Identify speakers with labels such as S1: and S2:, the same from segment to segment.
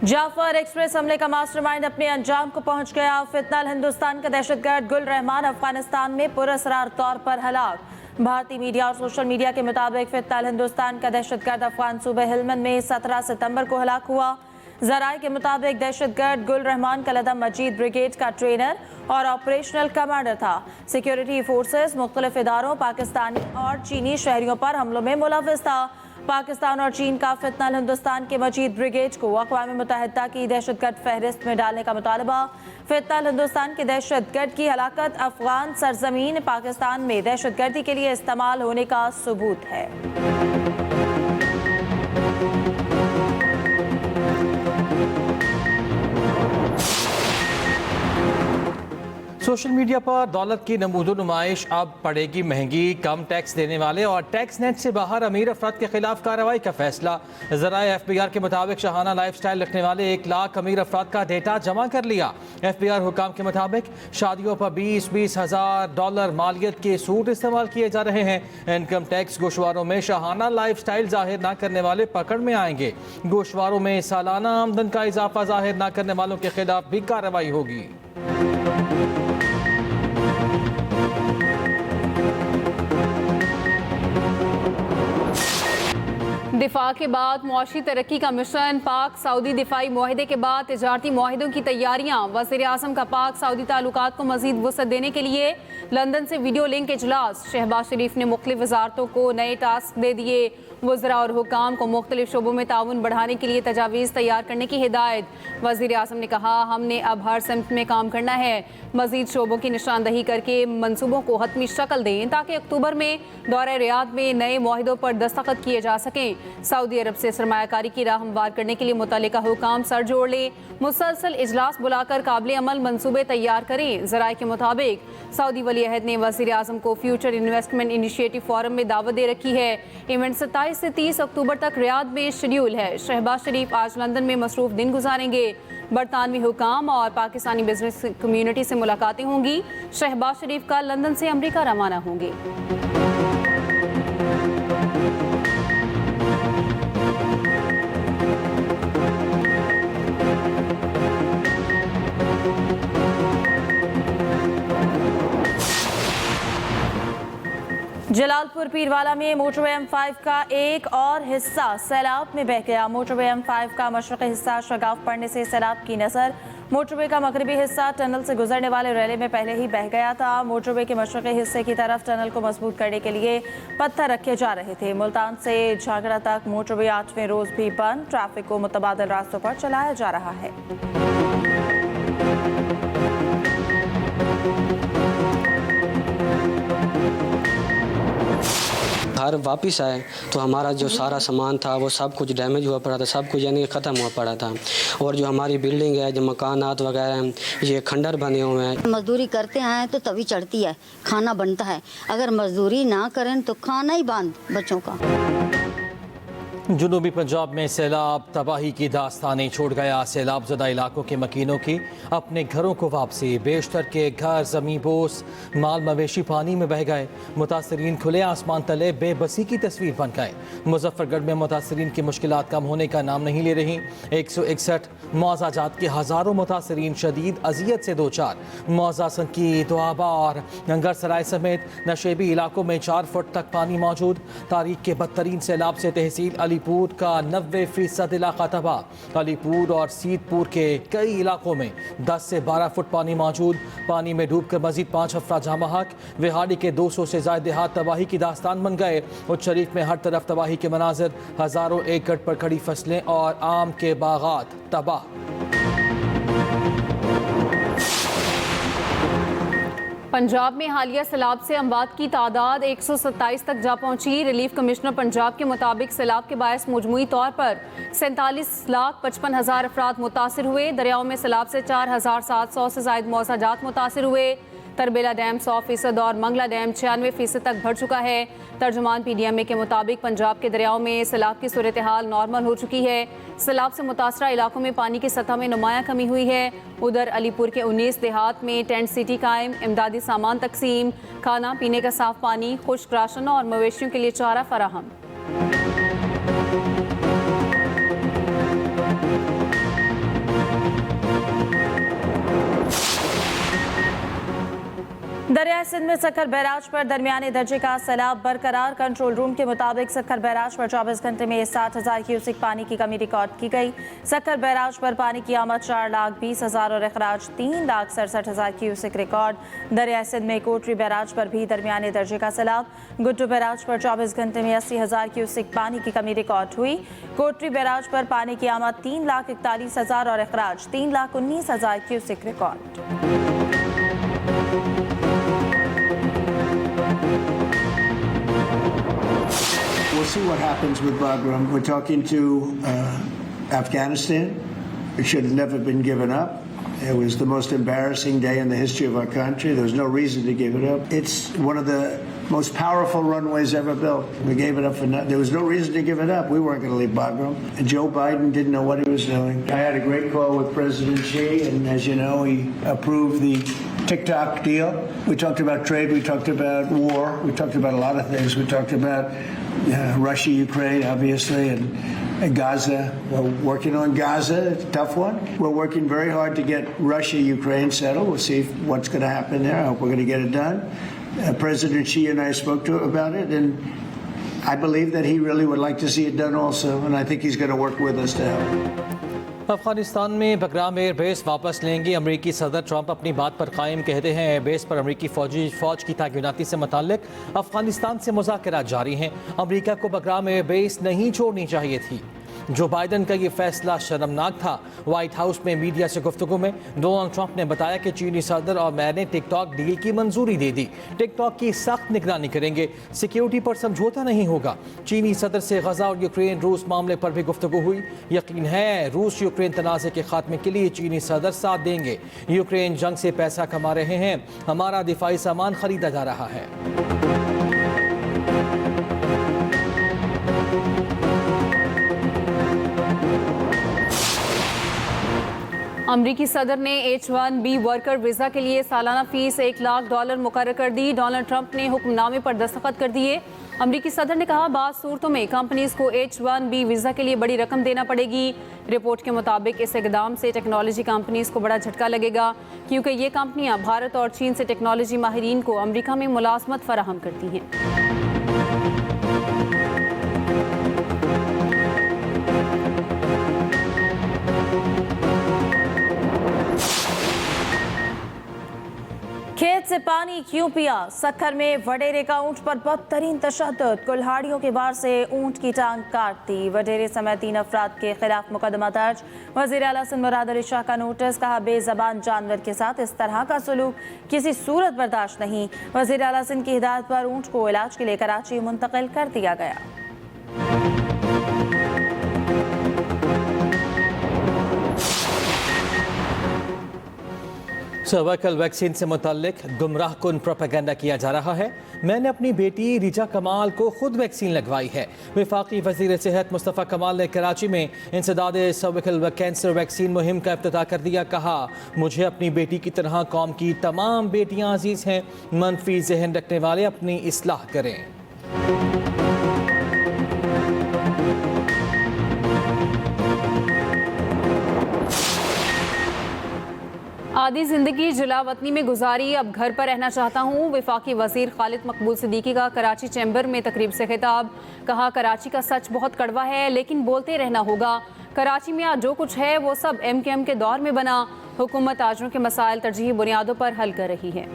S1: Jafar express हमले का mastermind अपने अंजाम को पहुंच गया। फितनल हिंदुस्तान का दहशतगर्द गुल रहमान अफगानिस्तान में पुरअसरार तौर पर हलाक। भारतीय मीडिया और सोशल मीडिया के मुताबिक फितनल हिंदुस्तान का दहशतगर्द अफगान सूबे हेलमंद में 17 सितंबर को हलाक हुआ। जराये के मुताबिक दहशतगर्द गुल रहमान कलदम मजीद ब्रिगेड का ट्रेनर और ऑपरेशनल कमांडर था। सिक्योरिटी फोर्सेस मुख्तलिफ इदारों, पाकिस्तानी और चीनी शहरियों पर हमलों में मुलव्विस था। पाकिस्तान और चीन का फितनल हिंदुस्तान के मजीद ब्रिगेड को अक़वाम मुत्तहिदा की दहशतगर्द फहरिस्त में डालने का मुतालबा। फितनल हिंदुस्तान के दहशतगर्द की हलाकत अफगान सरजमीन पाकिस्तान में दहशतगर्दी के लिए इस्तेमाल होने का सबूत है।
S2: सोशल मीडिया पर दौलत की नमूदो नुमाइश अब पड़ेगी महंगी। कम टैक्स देने वाले और टैक्स नेट से बाहर अमीर अफराद के खिलाफ कार्रवाई का फैसला। ज़राए FBI के मुताबिक शाहाना लाइफस्टाइल रखने वाले 1 लाख अमीर अफराद का डेटा जमा कर लिया। FBI हुकाम के मुताबिक शादियों पर $20-20 हज़ार मालियत के सूट इस्तेमाल किए जा रहे हैं। इनकम टैक्स गोशवारों में शाहाना लाइफस्टाइल जाहिर न करने वाले पकड़ में आएंगे। गोशवारों में सालाना आमदन का इजाफा जाहिर न करने वालों के खिलाफ भी कार्रवाई होगी।
S3: दिफा के बाद मुआशी तरक्की का मिशन। पाक सऊदी दिफाई मुआहदे के बाद तिजारती मुआहदों की तैयारियां। वज़ीर आज़म का पाक सऊदी ताल्लुकात को मज़ीद वुसअत देने के लिए लंदन से वीडियो लिंक इजलास। शहबाज शरीफ ने मुख्तलिफ वजारतों को नए टास्क दे दिए। वज़रा और हुकाम को मुख्तलिफ शोबों में ताउन बढ़ाने के लिए तजावीज़ तैयार करने की हिदायत। वज़ीर आज़म ने कहा, हमने अब हर सिमत में काम करना है। मज़ीद शोबों की निशानदही करके मनसूबों को हतमी शक्ल दें ताकि अक्टूबर में दौरे रियाद में नए मुआहिदों पर दस्तखत किए जा सकें। सऊदी अरब से सरमायाकारी की राह हमवार करने के लिए मुतल्लिका हुकाम सर जोड़ लें। मुसलसल इजलास बुलाकर काबिल अमल मनसूबे तैयार करें। ज़राए के मुताबिक सऊदी वली अहद ने वज़ीर आज़म को फ्यूचर इन्वेस्टमेंट इनिशिएटिव फोरम में दावत दे रखी है। इवेंट 27 से 30 अक्टूबर तक रियाद में शेड्यूल है। शहबाज शरीफ आज लंदन में मसरूफ दिन गुजारेंगे। बरतानवी हुकाम और पाकिस्तानी बिजनेस कम्युनिटी से मुलाकातें होंगी। शहबाज शरीफ का लंदन से अमरीका रवाना होंगे।
S1: जलालपुर पीरवाला में मोटरवे M5 का एक और हिस्सा सैलाब में बह गया। मोटरवे M5 का मशरक़ी हिस्सा शगाफ पड़ने से सैलाब की नज़र। मोटरवे का मगरबी हिस्सा टनल से गुजरने वाले रैले में पहले ही बह गया था। मोटरवे के मशरक़ी हिस्से की तरफ टनल को मजबूत करने के लिए पत्थर रखे जा रहे थे। मुल्तान से झागड़ा तक मोटरवे 8वें रोज़ भी बंद। ट्रैफिक को मुतबादिल रास्तों पर चलाया जा रहा है।
S4: घर वापस आए तो हमारा जो सारा सामान था वो सब कुछ डैमेज हुआ पड़ा था, सब कुछ यानी ख़त्म हुआ पड़ा था। और जो हमारी बिल्डिंग है, जो मकानात वगैरह हैं, ये खंडर बने हुए हैं।
S5: मजदूरी करते हैं तो तभी चढ़ती है, खाना बनता है। अगर मजदूरी ना करें तो खाना ही बंद बच्चों का।
S2: जुनूबी पंजाब में सैलाब तबाही की दास्तानें छोड़ गया। सैलाब ज़दा इलाकों के मकीनों की अपने घरों को वापसी। बेशतर के घर, ज़मीं बोस, माल मवेशी पानी में बह गए। मुतासरीन खुले आसमान तले बेबसी की तस्वीर बन गए। मुजफ्फरगढ़ में मुतासरीन की मुश्किलात कम होने का नाम नहीं ले रही। 161 मुआवजा जात के हज़ारों मुतासरीन शदीद अजियत से दो चार। मुआवजा संकी, दुआबा और गंगर सराय समेत नशेबी इलाकों में 4 फुट तक पानी मौजूद। तारीख के बदतरीन सैलाब से तहसील अलीपुर का 90% इलाका तबाह। अलीपुर और सीतपुर के कई इलाकों में 10 से 12 फुट पानी मौजूद। पानी में डूबकर मजीद 5 अफराद जहाँ हक। विहाड़ी के 200 से ज्यादा देहात तबाही की दास्तान बन गए। उच्च शरीफ में हर तरफ तबाही के मनाजिर। हजारों एकड़ पर खड़ी फसलें और आम के बागात तबाह।
S3: पंजाब में हालिया सैलाब से अमवात की तादाद 127 तक जा पहुंची। रिलीफ कमिश्नर पंजाब के मुताबिक सैलाब के बायस मजमूई तौर पर 47,55,000 अफराद मुतासर हुए। दरियाओं में सैलाब से 4,700 से ज्यादा मुआवजा जात मुतासर हुए। तरबेला डैम 100% और मंगला डैम 96% तक भर चुका है। तर्जुमान PDMA के मुताबिक पंजाब के दरियाओं में सैलाब की सूरत हाल नॉर्मल हो चुकी है। सैलाब से मुतासरा इलाकों में पानी की सतह में नुमायां कमी हुई है। उधर अलीपुर के 19 देहात में टेंट सिटी कायम, इमदादी सामान तकसीम, खाना पीने का साफ पानी, खुश्क राशन और मवेशियों के लिए चारा फराहम।
S1: दरियाई सिंध में सक्खर बैराज पर दरमियाने दर्जे का सैलाब बरकरार। कंट्रोल रूम के मुताबिक सक्खर बैराज पर 24 घंटे में 60,000 क्यूसिक पानी की कमी रिकॉर्ड की गई। सक्खर बैराज पर पानी की आमद 4,20,000 और अखराज 3,67,000 क्यूसिक रिकॉर्ड। दरियाई सिंध में कोटरी बैराज पर भी दरमियाने दर्जे का सैलाब। गुड्डू बैराज पर 24 घंटे में 80,000 क्यूसिक पानी की कमी रिकॉर्ड हुई। कोटरी बैराज पर पानी की आमद 3,41,000 और अखराज 3,19,000 cusec record.
S6: We'll see what happens with Bagram. We're talking to Afghanistan. It should have never been given up. It was the most embarrassing day in the history of our country. There was no reason to give it up. It's one of the most powerful runways ever built. We gave it up for nothing. There was no reason to give it up. We weren't going to leave Bagram. And Joe Biden didn't know what he was doing. I had a great call with President Xi, and as you know, he approved the TikTok deal. We talked about trade. We talked about war. We talked about a lot of things. We talked about Russia, Ukraine, obviously, and Gaza. We're working on Gaza. It's a tough one. We're working very hard to get Russia, Ukraine settled. We'll see what's going to happen there. I hope we're going to get it done. President Xi and I spoke to about it, and I believe that he really would like to see it done also, and I think he's going to work with us to help.
S2: Afghanistan में Bagram air base वापस लेंगे। अमरीकी सदर Trump अपनी बात पर कायम कहते हैं। एयर बेस पर अमरीकी फौज की तैनाती से मुताल्लिक अफगानिस्तान से मुज़ाकरात जारी हैं। अमरीका को बगराम एयर बेस नहीं छोड़नी चाहिए थी। जो बाइडन का ये फैसला शर्मनाक था। व्हाइट हाउस में मीडिया से गुफ्तगू में डोनाल्ड ट्रंप ने बताया कि चीनी सदर और मैंने टिकटॉक डील की मंजूरी दे दी। टिकटॉक की सख्त निगरानी करेंगे। सिक्योरिटी पर समझौता नहीं होगा। चीनी सदर से गजा और यूक्रेन रूस मामले पर भी गुफ्तगू हुई। यकीन है रूस यूक्रेन तनाज़े के खात्मे के लिए चीनी सदर साथ देंगे। यूक्रेन जंग से पैसा कमा रहे हैं। हमारा दिफाई सामान खरीदा जा रहा है।
S3: अमरीकी सदर ने H-1B वर्कर वीज़ा के लिए सालाना फीस $1 लाख मुकर्रर कर दी। डोनाल्ड ट्रंप ने हुक्मनामे पर दस्तखत कर दिए। अमरीकी सदर ने कहा बाज़ सूरतों में कंपनीज को H-1B वीज़ा के लिए बड़ी रकम देना पड़ेगी। रिपोर्ट के मुताबिक इस इक़दाम से टेक्नोलॉजी कंपनीज को बड़ा झटका लगेगा, क्योंकि ये कंपनियां भारत और चीन से टेक्नोलॉजी माहिरीन को अमरीका में मुलाजमत फराहम करती हैं।
S1: खेत से पानी क्यों पिया? सक्खर में वडेरे का ऊंट पर बदतरीन तशद्दुद। कुल्हाड़ियों के वार से ऊंट की टांग काट दी। वडेरे समेत 3 अफराद के खिलाफ मुकदमा दर्ज। वज़ीर आला सिंध मुराद अली शाह का नोटिस। कहा बेज़बान जानवर के साथ इस तरह का सलूक किसी सूरत बर्दाश्त नहीं। वज़ीर आला सिंध की हिदायत पर ऊंट को इलाज के लिए कराची मुंतकिल कर दिया गया।
S2: सर्वाइकल वैक्सीन से मुताल्लिक गुमराह कुन प्रोपेगेंडा किया जा रहा है। मैंने अपनी बेटी रिजा कमाल को खुद वैक्सीन लगवाई है। वफाकी वज़ीर सेहत मुस्तफ़ा कमाल ने कराची में इंसदाद सर्वाइकल कैंसर वैक्सीन मुहिम का इफ्तिताह कर दिया। कहा मुझे अपनी बेटी की तरह कौम की तमाम बेटियां अजीज़ हैं। मनफी जहन रखने वाले अपनी इस्लाह करें।
S3: आधी जिंदगी जलावतनी में गुजारी, अब घर पर रहना चाहता हूँ। वफाकी वजीर खालिद मकबूल सिद्दीकी का कराची चैम्बर में तकरीब से खिताब। कहा कराची का सच बहुत कड़वा है, लेकिन बोलते रहना होगा। कराची में आज जो कुछ है वो सब MKM के दौर में बना। हुकूमत ताजरों के मसाइल तरजीही बुनियादों पर हल कर रही है।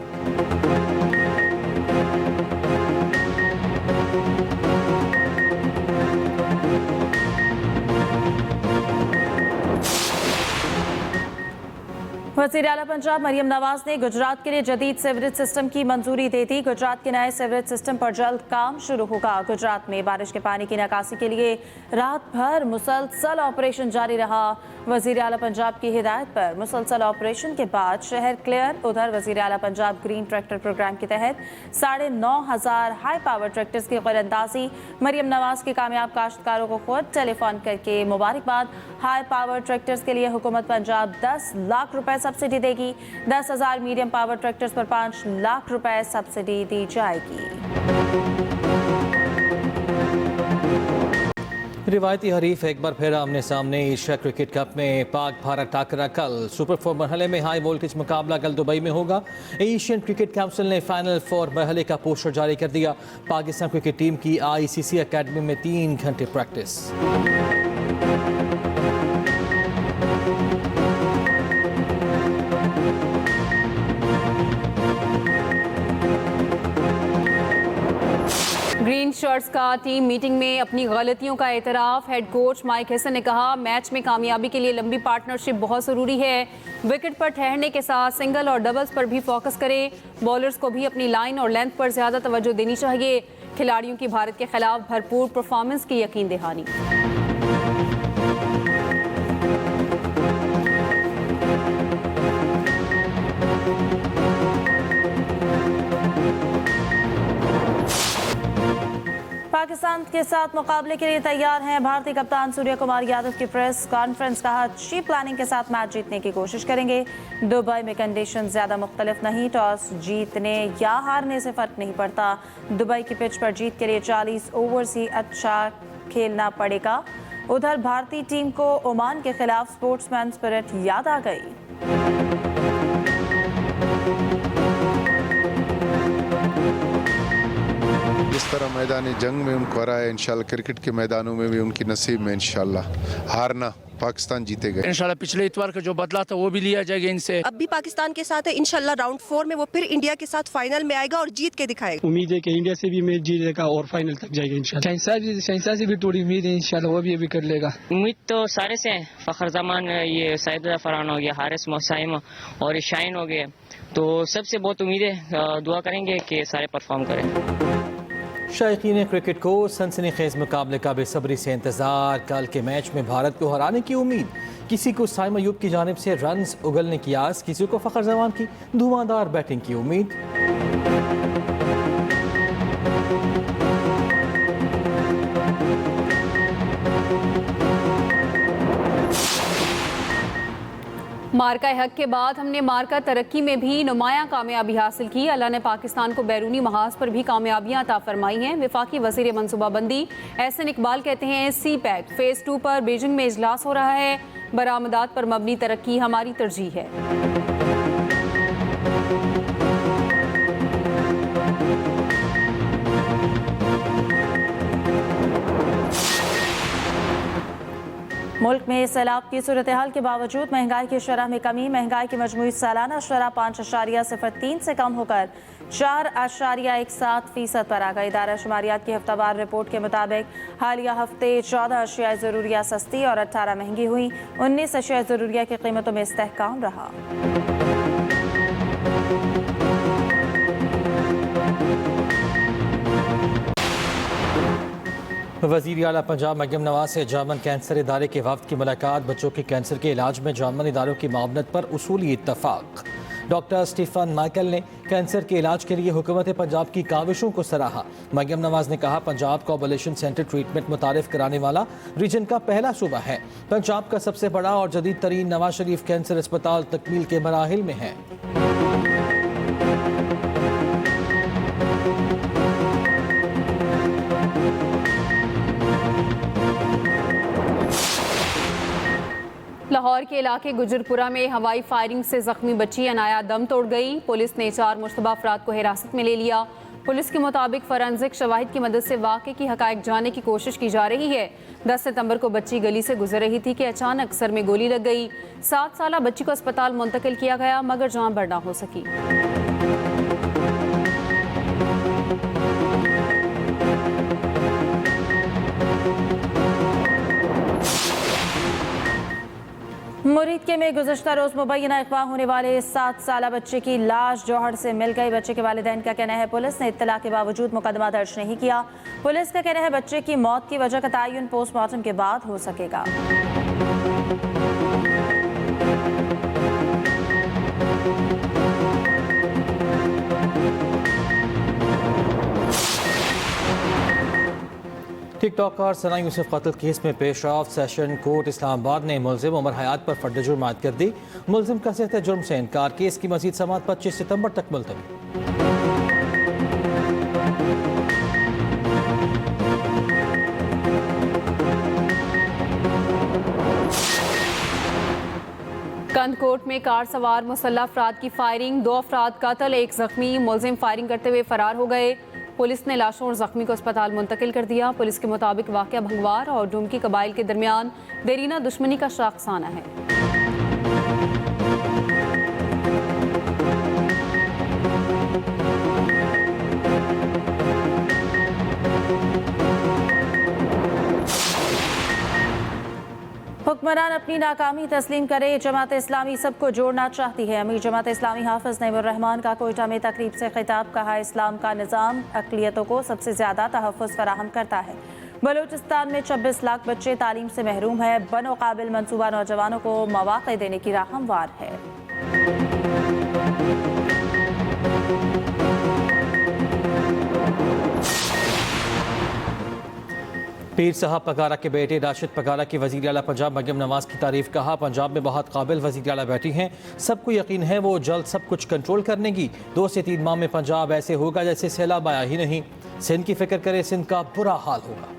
S1: वज़ीर आला पंजाब मरियम नवाज ने गुजरात के लिए जदीद सीवरेज सिस्टम की मंजूरी दे दी। गुजरात के नए सीवरेज सिस्टम पर जल्द काम शुरू होगा। गुजरात में बारिश के पानी की निकासी के लिए रात भर मुसलसल ऑपरेशन जारी रहा। वज़ीर आला पंजाब की हिदायत पर मुसलसल ऑपरेशन के बाद शहर क्लियर। उधर वज़ीर आला पंजाब ग्रीन ट्रैक्टर प्रोग्राम के तहत 9,500 हाई पावर ट्रैक्टर्स की क़रंदाजी। मरियम नवाज के कामयाब काश्तकारों को खुद टेलीफोन करके मुबारकबाद। हाई पावर ट्रैक्टर्स के लिए हुकूमत पंजाब 10 लाख रुपए सब्सिडी देगी। 10,000 मीडियम पावर ट्रैक्टर्स पर 5 लाख रुपए सब्सिडी दी जाएगी।
S2: रिवायती हरीफ एक बार फिर आमने सामने एशिया क्रिकेट कप में पाक भारत टाकरा कल सुपर 4 मरहले में हाई वोल्टेज मुकाबला कल दुबई में होगा। एशियन क्रिकेट काउंसिल ने फाइनल 4 मरहले का पोस्टर जारी कर दिया। पाकिस्तान क्रिकेट टीम की ICC अकेडमी में 3 घंटे प्रैक्टिस।
S3: ग्रीन शर्ट्स का टीम मीटिंग में अपनी गलतियों का एतराफ़। हेड कोच माइक हैसन ने कहा, मैच में कामयाबी के लिए लंबी पार्टनरशिप बहुत ज़रूरी है। विकेट पर ठहरने के साथ सिंगल और डबल्स पर भी फोकस करें। बॉलर्स को भी अपनी लाइन और लेंथ पर ज़्यादा तवज्जो देनी चाहिए। खिलाड़ियों की भारत के खिलाफ भरपूर परफॉर्मेंस की यकीन दहानी।
S1: पाकिस्तान के साथ मुकाबले के लिए तैयार हैं भारतीय कप्तान सूर्य कुमार यादव की प्रेस कॉन्फ्रेंस। कहा, अच्छी प्लानिंग के साथ मैच जीतने की कोशिश करेंगे। दुबई में कंडीशन ज़्यादा मुख्तलिफ नहीं, टॉस जीतने या हारने से फ़र्क नहीं पड़ता। दुबई की पिच पर जीत के लिए 40 ओवर्स ही अच्छा खेलना पड़ेगा। उधर भारतीय टीम को ओमान के खिलाफ स्पोर्ट्समैन स्पिरिट याद आ गई।
S7: जिस तरह मैदानी जंग में उनको हराया, इंशाल्लाह क्रिकेट के मैदानों में भी उनकी नसीब में इंशाल्लाह हारना पाकिस्तान जीतेगा।
S8: इंशाल्लाह पिछले इतवार का जो बदला था वो भी लिया जाएगा इनसे।
S9: अब भी पाकिस्तान के साथ है, इंशाल्लाह राउंड 4 में वो फिर इंडिया के साथ फाइनल में आएगा और जीत के दिखाएगा।
S10: उम्मीद है कि इंडिया से भी मैच जीतेगा और फाइनल तक जाएगा इंशाल्लाह। शहंशाह से भी थोड़ी उम्मीद है, इंशाल्लाह वो भी अभी कर लेगा।
S11: उम्मीद तो सारे से है, फखर जमान, ये सैयद फरहान हो गया, हारिस मोसाइम और शाइन हो गए, तो सबसे बहुत उम्मीद है। दुआ करेंगे कि सारे परफॉर्म करें।
S2: शायकीन क्रिकेट को सनसनीखेज मुकाबले का बेसब्री से इंतजार। कल के मैच में भारत को हराने की उम्मीद। किसी को साइम अयूब की जानिब से रन्स उगलने की आस, किसी को फखर जमान की धुआंधार बैटिंग की उम्मीद।
S3: मार्का हक के बाद हमने मार्का तरक्की में भी नुमायां कामयाबी हासिल की। अल्लाह ने पाकिस्तान को बैरूनी महाज पर भी कामयाबियां अता फरमाई हैं। वफाकी वज़ीर मनसूबाबंदी एहसन इकबाल कहते हैं, CPEC फेज़ 2 पर बीजिंग में इजलास हो रहा है। बरामदात पर मबनी तरक्की हमारी तरजीह है।
S1: मुल्क में सैलाब की सूरत हाल के बावजूद महंगाई की शरह में कमी। महंगाई की मजमूई सालाना शरह 5.03 से कम होकर 4.17% पर आ गई। इदारा शुमारियात की हफ्तावार रिपोर्ट के मुताबिक हालिया हफ्ते 14 अशिया ज़रूरिया सस्ती और 18 महंगी हुई। 19 अशिया ज़रूरिया की कीमतों में इस्तेहकाम रहा।
S2: वज़ीर आला पंजाब मरियम नवाज से जर्मन कैंसर इदारे के वफ्द की मुलाकात। बच्चों के कैंसर के इलाज में जर्मन इदारों की मावनत पर उसूली इत्तफाक। डॉक्टर स्टीफन माइकल ने कैंसर के इलाज के लिए हुकूमत पंजाब की काविशों को सराहा। मरियम नवाज ने कहा, पंजाब कोऑपरेशन सेंटर ट्रीटमेंट मुतारिफ कराने वाला रीजन का पहला सूबा है। पंजाब का सबसे बड़ा और जदीद तरीन नवाज शरीफ कैंसर अस्पताल तकमील के मराहिल में है।
S3: लाहौर के इलाके गुजरपुरा में हवाई फायरिंग से जख्मी बच्ची अनाया दम तोड़ गई। पुलिस ने 4 मुश्तबा अफराद को हिरासत में ले लिया। पुलिस के मुताबिक फॉरेंसिक शवाहिद की मदद से वाक़े की हक़ाइक़ जानने की कोशिश की जा रही है। 10 सितंबर को बच्ची गली से गुजर रही थी कि अचानक सर में गोली लग गई। 7 साला बच्ची को अस्पताल मुंतकिल किया गया, मगर जान बढ़ ना हो सकी।
S1: मुरीदके में गुज़श्ता रोज़ मुबैना अगवा होने वाले 7 साला बच्चे की लाश जौहर से मिल गई। बच्चे के वालिदैन का कहना है, पुलिस ने इत्तला के बावजूद मुकदमा दर्ज नहीं किया। पुलिस का कहना है, बच्चे की मौत की वजह का तयन पोस्टमार्टम के बाद हो सकेगा।
S2: टिकटॉकर सना यूसुफ कत्ल केस में पेश रफ्त सेशन कोर्ट इस्लामाबाद ने मुलजिम उमर हयात पर फर्द जुर्म आयद कर दी। मुलजिम का सेहत जुर्म से इनकार। केस की मजीद समाअत 25 सितंबर तक मुलतवी।
S3: बंद कोर्ट में कार सवार मुसल्लह अफराद की फायरिंग, 2 अफराद कत्ल, 1 जख्मी। मुलजिम फायरिंग करते हुए फरार हो गए। पुलिस ने लाशों और जख्मी को अस्पताल मुंतकिल कर दिया। पुलिस के मुताबिक वाक़या भंगवार और डुमकी कबाइल के दरमियान देरीना दुश्मनी का शाखसाना है।
S1: हुक्मरान अपनी नाकामी तस्लीम करे, जमात इस्लामी सबको जोड़ना चाहती है। अमीर जमात इस्लामी हाफिज नईमुर रहमान का कोयटा में तकरीब से खिताब, कहा इस्लाम का निज़ाम अक़लियतों को सबसे ज़्यादा तहफ़्फ़ुज़ फराहम करता है। बलूचिस्तान में 26 लाख बच्चे तालीम से महरूम है। बनो काबिल मनसूबा नौजवानों को मौक़े देने की राह हमवार है।
S2: पीर साहब पगारा के बेटे राशिद पगारा की वज़ीर आला पंजाब मरियम नवाज की तारीफ, कहा पंजाब में बहुत काबिल वज़ीर आला बैठी हैं, सबको यकीन है वो जल्द सब कुछ कंट्रोल कर लेंगी। 2 से 3 माह में पंजाब ऐसे होगा जैसे सैलाब आया ही नहीं। सिंध की फिक्र करे, सिंध का बुरा हाल होगा।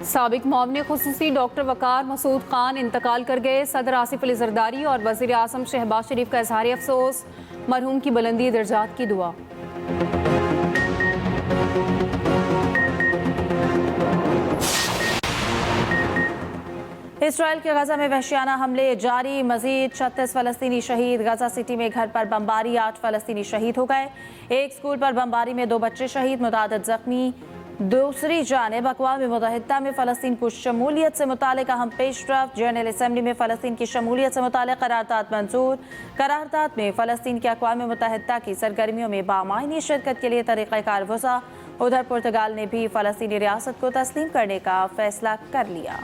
S3: साबिक मुआविन खुसूसी डॉक्टर वकार मसूद खान इंतकाल कर गए। सदर आसिफ अली जरदारी और वज़ीर आज़म शहबाज शरीफ का इज़हार अफसोस, मरहूम की बुलंदी दर्जात की दुआ।
S1: इसराइल के गजा में वहशियाना हमले जारी, मजीद 36 फ़लस्तीनी शहीद। गजा सिटी में घर पर बमबारी, 8 फ़लस्तीनी शहीद हो गए। एक स्कूल पर बमबारी में 2 बच्चे शहीद, मुतादिद जख्मी। दूसरी जानिब अक़वाम मुत्तहिदा में फ़लस्तीन को शमूलियत से मुतालिक अहम पेशरफ़्त। जनरल असम्बली में फ़लस्तीन की शमूलियत से मुतालिक करारदाद मंजूर। करारदाद में फ़लस्तीन की अक़वाम मुत्तहिदा की सरगर्मियों में बामायनी शिरकत के लिए तरीक़ाकार वज़ा। उधर पुर्तगाल ने भी फ़लस्तीनी रियासत को तस्लीम करने का फ़ैसला कर लिया।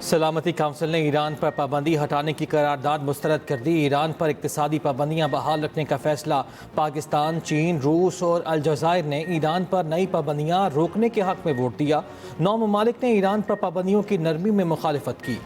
S2: सलामती काउंसिल ने ईरान पर पाबंदी हटाने की करारदाद मुस्तरद कर दी। ईरान पर इक्तिसादी पाबंदियां बहाल रखने का फैसला। पाकिस्तान, चीन, रूस और अलजायर ने ईरान पर नई पाबंदियां रोकने के हक में वोट दिया। 9 ममालिक ने ईरान पर पाबंदियों की नरमी में मुखालिफत की।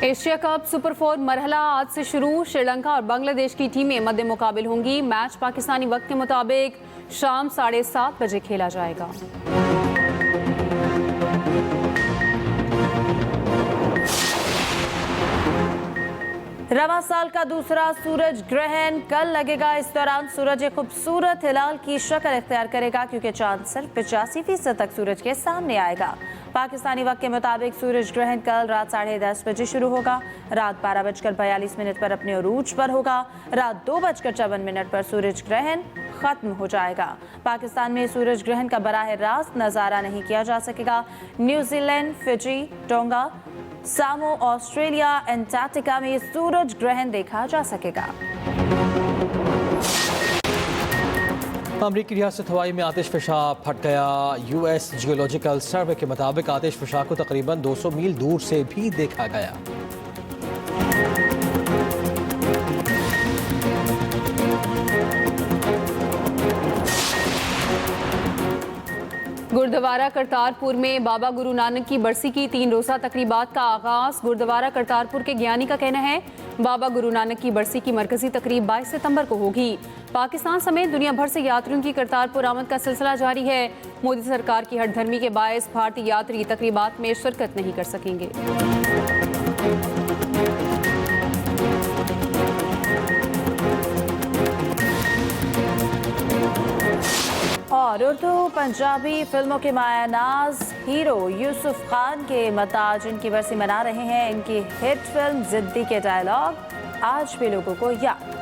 S3: एशिया कप सुपर 4 मरहला आज से शुरू। श्रीलंका और बांग्लादेश की टीमें मद्दे मुकाबिल होंगी। मैच पाकिस्तानी वक्त के मुताबिक शाम 7:30 बजे खेला जाएगा।
S1: रवां साल का दूसरा सूरज ग्रहण कल लगेगा। इस दौरान सूरज एक खूबसूरत हिलाल की शक्ल इख्तियार करेगा, क्योंकि चांद सिर्फ 85% तक सूरज के सामने आएगा। पाकिस्तानी वक्त के मुताबिक सूरज ग्रहण कल रात 10:30 बजे शुरू होगा। रात 12:42 पर अपने अरूज पर होगा। रात 2:54 पर सूरज ग्रहण खत्म हो जाएगा। पाकिस्तान में सूरज ग्रहण का बराह रास्त नज़ारा नहीं किया जा सकेगा। New Zealand, Fiji, Tonga, Samoa, Australia, Antarctica में सूरज ग्रहण देखा जा सकेगा।
S2: अमरीकी रियासत हवाई में आतिशफशा फट गया। US जियोलॉजिकल सर्वे के मुताबिक आतिशफशा को तकरीबन 200 मील दूर से भी देखा गया।
S3: गुरुद्वारा करतारपुर में बाबा गुरु नानक की बरसी की 3 रोज़ा तकरीबात का आगाज़। गुरुद्वारा करतारपुर के ज्ञानी का कहना है बाबा गुरु नानक की बरसी की मरकजी तकरीब 22 सितंबर को होगी। पाकिस्तान समेत दुनिया भर से यात्रियों की करतारपुर आमद का सिलसिला जारी है। मोदी सरकार की हठधर्मी के बायस भारतीय यात्री तकरीबात में शिरकत नहीं कर सकेंगे।
S1: और उर्दू पंजाबी फिल्मों के मायानाज हीरो यूसुफ खान के मताज इनकी बरसी मना रहे हैं। इनकी हिट फिल्म जिद्दी के डायलॉग आज भी लोगों को याद।